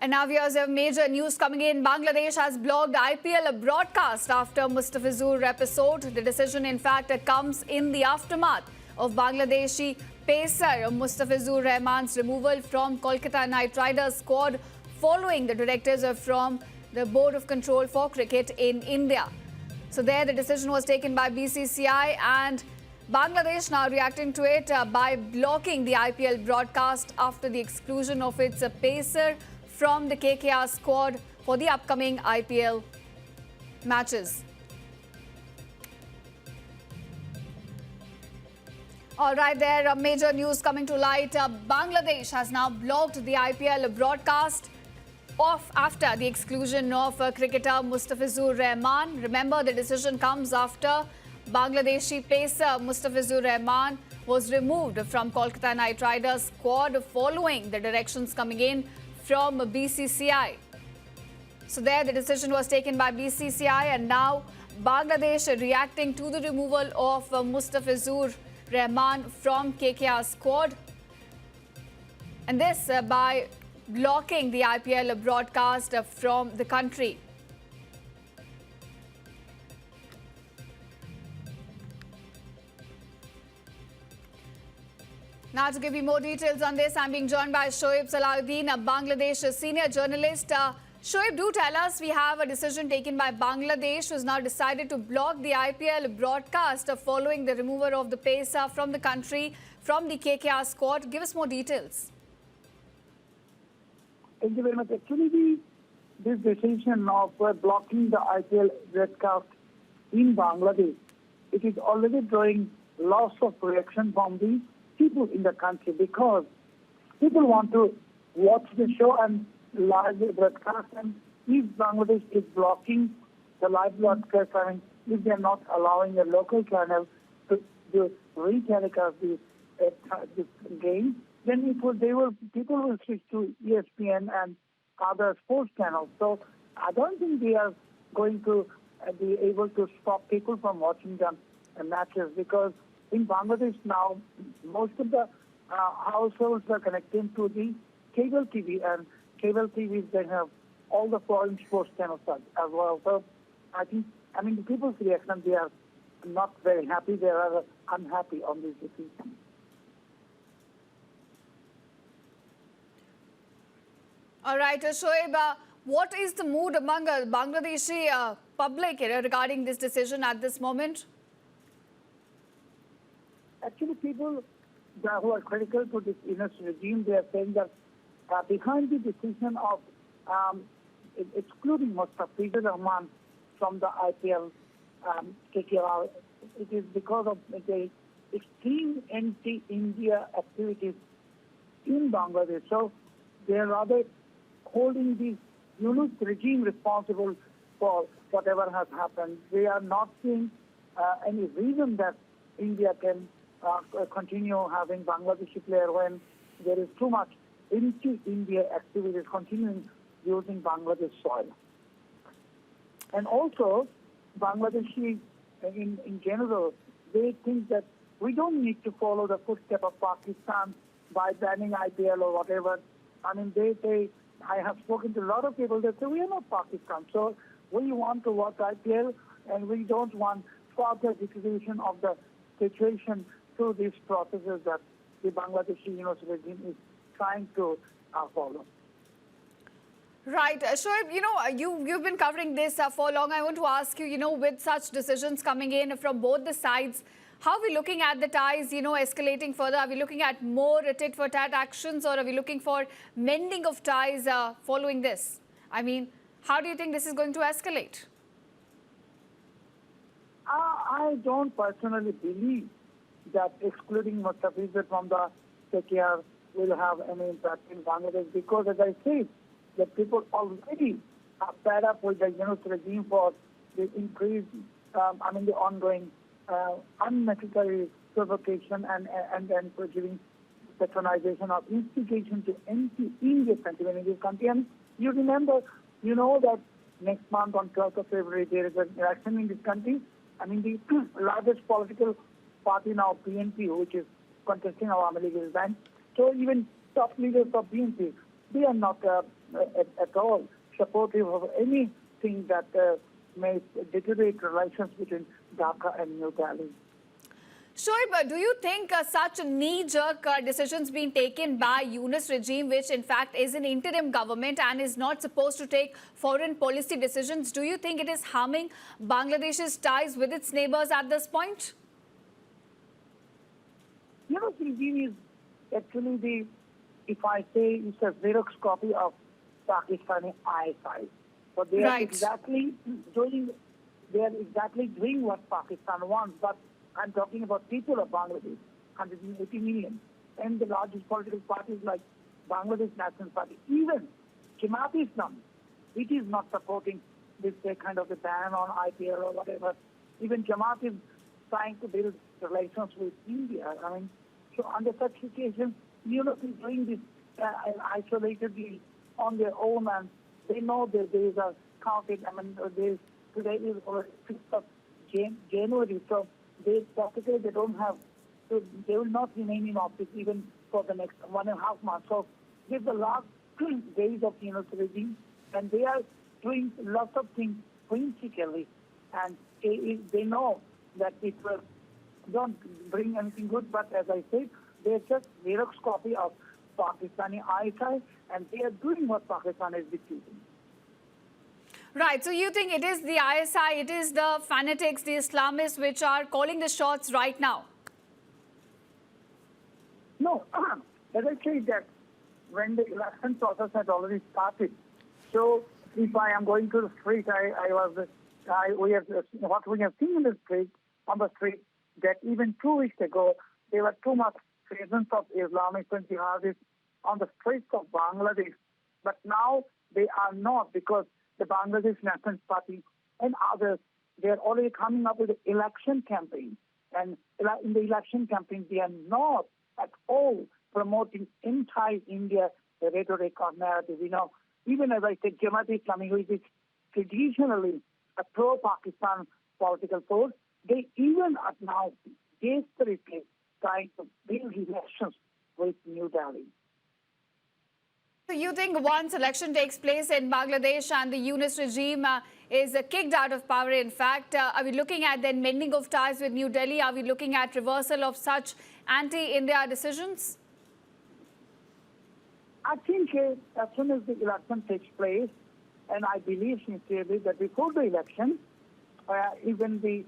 And now viewers, have major news coming in. Bangladesh has blocked IPL broadcast after Mustafizur episode. The decision, in fact, comes in the aftermath of Bangladeshi pacer Mustafizur Rahman's removal from Kolkata Knight Riders squad following the directives from the Board of Control for Cricket in India. So there the decision was taken by BCCI, and Bangladesh now reacting to it by blocking the IPL broadcast after the exclusion of its pacer from the KKR squad for the upcoming IPL matches. All right, there major news coming to light. Bangladesh has now blocked the IPL broadcast after the exclusion of cricketer Mustafizur Rahman. Remember, the decision comes after Bangladeshi pacer Mustafizur Rahman was removed from Kolkata Knight Riders squad following the directions coming in from BCCI. So there the decision was taken by BCCI, and now Bangladesh reacting to the removal of Mustafizur Rahman from KKR squad, and this by blocking the IPL broadcast from the country. Now to give you more details on this, I'm being joined by Shoaib Salahuddin, a Bangladesh senior journalist. Shoaib, do tell us, we have a decision taken by Bangladesh, who has now decided to block the IPL broadcast following the removal of the pacer from the country, from the KKR squad. Give us more details. Thank you very much. Actually, this decision of blocking the IPL broadcast in Bangladesh, it is already drawing lots of reaction from the people in the country, because people want to watch the show and live broadcast, and if Bangladesh is blocking the live broadcast, I mean, if they are not allowing a local channel to re-telecast this game, then people will switch to ESPN and other sports channels. So I don't think they are going to be able to stop people from watching the matches, because in Bangladesh now, most of the households are connecting to the cable TV, and cable TVs, they have all the foreign sports channels as well. So I mean, the people's reaction, they are not very happy. They are unhappy on this decision. All right, Shoaib, what is the mood among Bangladeshi public regarding this decision at this moment? Actually, people who are critical to this regime, they are saying that behind the decision of excluding Mustafizur Rahman from the IPL KKR, it is because of the extreme anti-India activities in Bangladesh. So they are rather holding the Yunus regime responsible for whatever has happened. They are not seeing any reason that India can continue having Bangladeshi player when there is too much anti-India activities continuing using Bangladesh soil. And also, Bangladeshi in general, they think that we don't need to follow the footsteps of Pakistan by banning IPL or whatever. I mean, they say, I have spoken to a lot of people that say, we are not Pakistan, so we want to watch IPL, and we don't want further deterioration of the situation through these processes that the Bangladeshi regime is trying to follow. Right. Shoaib, you've been covering this for long. I want to ask you, with such decisions coming in from both the sides, how are we looking at the ties, escalating further? Are we looking at more tit-for-tat actions, or are we looking for mending of ties following this? I mean, how do you think this is going to escalate? I don't personally believe that excluding Mustafizur from the KKR will have any impact in Bangladesh, because, as I said, the people already are fed up with the Yunus regime for the increased, the ongoing unnecessary provocation and giving patronization of instigation to anti-India sentiment in this country. And you know that next month on 12th of February, there is an election in this country. I mean, the largest political party now, BNP, which is contesting our League, is banned. So even top leaders of BNP, they are not at all supportive of anything that may deteriorate relations between Dhaka and New Delhi. Sure, but do you think such knee-jerk decisions being taken by Yunus regime, which in fact is an interim government and is not supposed to take foreign policy decisions, do you think it is harming Bangladesh's ties with its neighbors at this point? Yunus regime is actually if I say, it's a Xerox copy of Pakistani ISI. So they are exactly doing what Pakistan wants, but I'm talking about people of Bangladesh, 180 million, and the largest political parties like Bangladesh National Party. Even Jamaat-e-Islam, it is not supporting this kind of a ban on IPL or whatever. Even Jamaat is trying to build relations with India. I mean, so under such situations, Yunus is doing this isolatedly on their own, and they know that there is a counting. I mean, today is already 6th of January, so they don't have, so they will not remain in office even for the next 1.5 months. So this is the last days of Yunus regime, and they are doing lots of things whimsically, and they know that it will don't bring anything good. But as I said, they're just Xerox copy of Pakistani ISI, and they are doing what Pakistan is dictating. Right, so you think it is the ISI, it is the fanatics, the Islamists which are calling the shots right now? No, as I said that when the election process had already started, so if I am going to the street, what we have seen on the street, that even 2 weeks ago, there were too much presence of Islamists and jihadists on the streets of Bangladesh. But now they are not, because the Bangladesh National Party and others, they are already coming up with an election campaign. And in the election campaign, they are not at all promoting anti-India rhetoric or narrative. You know, even as I said, Jamaat-e-Islami, which is traditionally a pro-Pakistan political force, they even are now desperately trying to build relations with New Delhi. So you think once election takes place in Bangladesh and the Yunus regime is kicked out of power, in fact, are we looking at then mending of ties with New Delhi? Are we looking at reversal of such anti-India decisions? I think as soon as the election takes place, and I believe sincerely that before the election, even the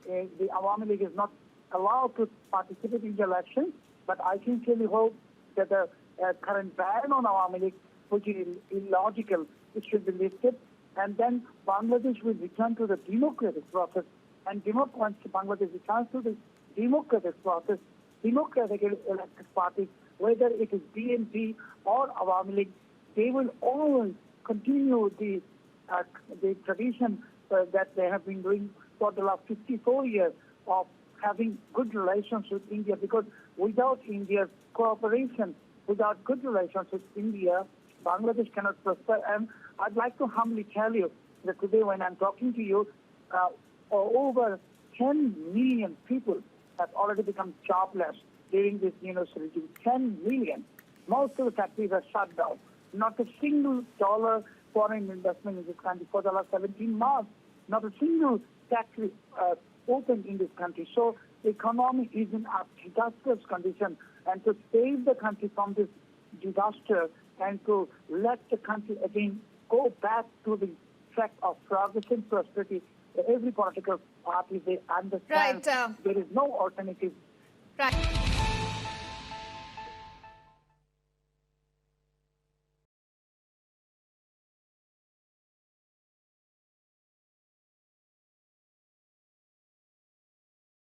Awami League is not allowed to participate in the election, but I sincerely hope that the current ban on Awami League, which is illogical, it should be lifted, and then Bangladesh will return to the democratic process. And once Bangladesh returns to the democratic process, democratic elected parties, whether it is BNP or Awami League, they will always continue the tradition that they have been doing for the last 54 years of having good relations with India, because without India's cooperation, without good relations with India, Bangladesh cannot prosper. And I'd like to humbly tell you that today when I'm talking to you, over 10 million people have already become jobless during this Yunus regime. 10 million. Most of the factories are shut down. Not a single dollar foreign investment in this country for the last 17 months. Not a single factory opened in this country. So the economy is in a disastrous condition. And to save the country from this disaster and to let the country again go back to the track of progress and prosperity, every political party, they understand there is no alternative. Right.